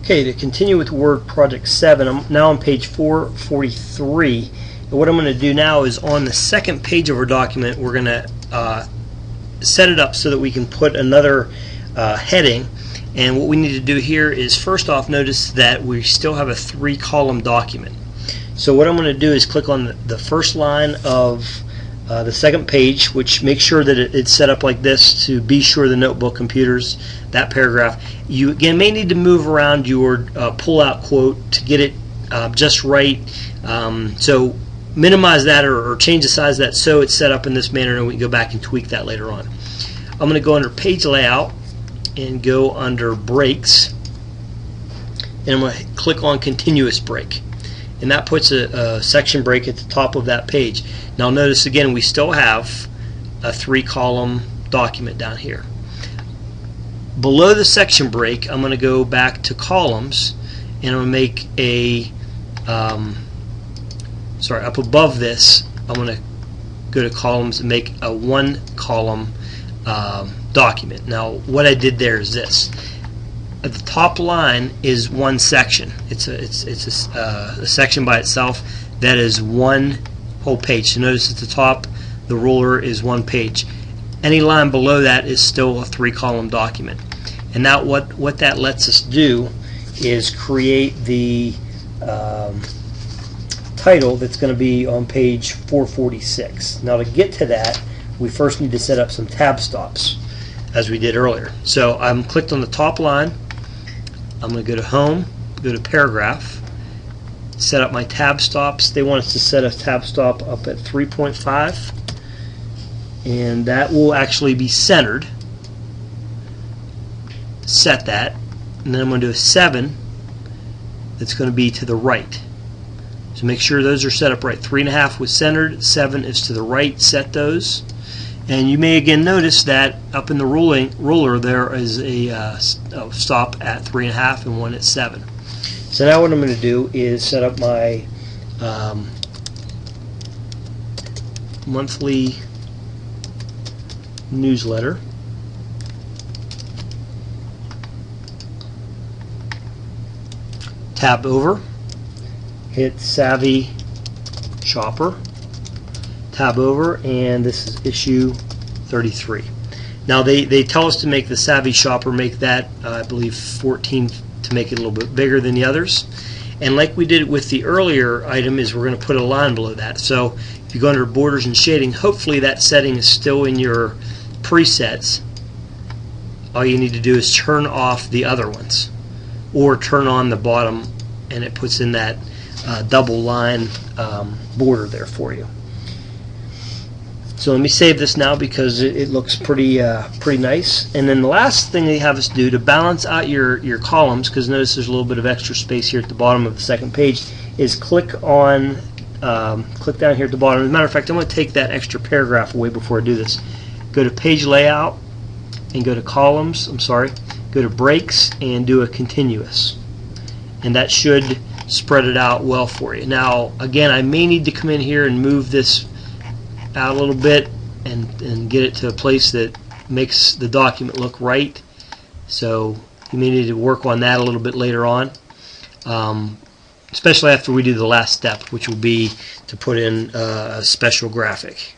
Okay, to continue with Word Project 7, I'm now on page 443. And what I'm going to do now is on the second page of our document, we're going to set it up so that we can put another heading. And what we need to do here is, first off, notice that we still have a 3-column document. So what I'm going to do is click on the first line of the second page, which makes sure that it's set up like this to be sure the notebook computers that paragraph. You again may need to move around your pull-out quote to get it just right. So minimize that or change the size of that so it's set up in this manner, and we can go back and tweak that later on. I'm going to go under Page Layout and go under Breaks, and I'm going to click on Continuous Break. And that puts a section break at the top of that page. Now notice again we still have a 3-column document down here. Below the section break, I'm going to go back to columns, and I'm going to make a up above this I'm going to go to columns and make a 1-column document. Now what I did there is this. At the top line is one section. It's a section by itself that is one whole page. So notice at the top the ruler is one page. Any line below that is still a 3-column document. And now what that lets us do is create the title that's going to be on page 446. Now to get to that, we first need to set up some tab stops as we did earlier. So I'm clicked on the top line. I'm going to go to Home, go to Paragraph, set up my tab stops. They want us to set a tab stop up at 3.5, and that will actually be centered. Set that, and then I'm going to do a 7 that's going to be to the right. So make sure those are set up right. 3.5 was centered, 7 is to the right. Set those. And you may again notice that up in the ruler there is a stop at 3.5 and one at 7. So now what I'm going to do is set up my monthly newsletter. Tab over, hit Savvy Shopper. Tab over, and this is issue 33. Now they tell us to make the Savvy Shopper, make that I believe 14 to make it a little bit bigger than the others. And like we did with the earlier item, is we're going to put a line below that. So if you go under Borders and Shading, hopefully that setting is still in your presets. All you need to do is turn off the other ones, or turn on the bottom, and it puts in that double line border there for you. So let me save this now because it looks pretty nice. And then the last thing they have us do to balance out your columns, because notice there's a little bit of extra space here at the bottom of the second page, is click down here at the bottom. As a matter of fact, I'm going to take that extra paragraph away before I do this. Go to Page Layout and go to Columns. Go to Breaks and do a Continuous, and that should spread it out well for you. Now again, I may need to come in here and move this out a little bit and get it to a place that makes the document look right. So you may need to work on that a little bit later on, especially after we do the last step, which will be to put in a special graphic.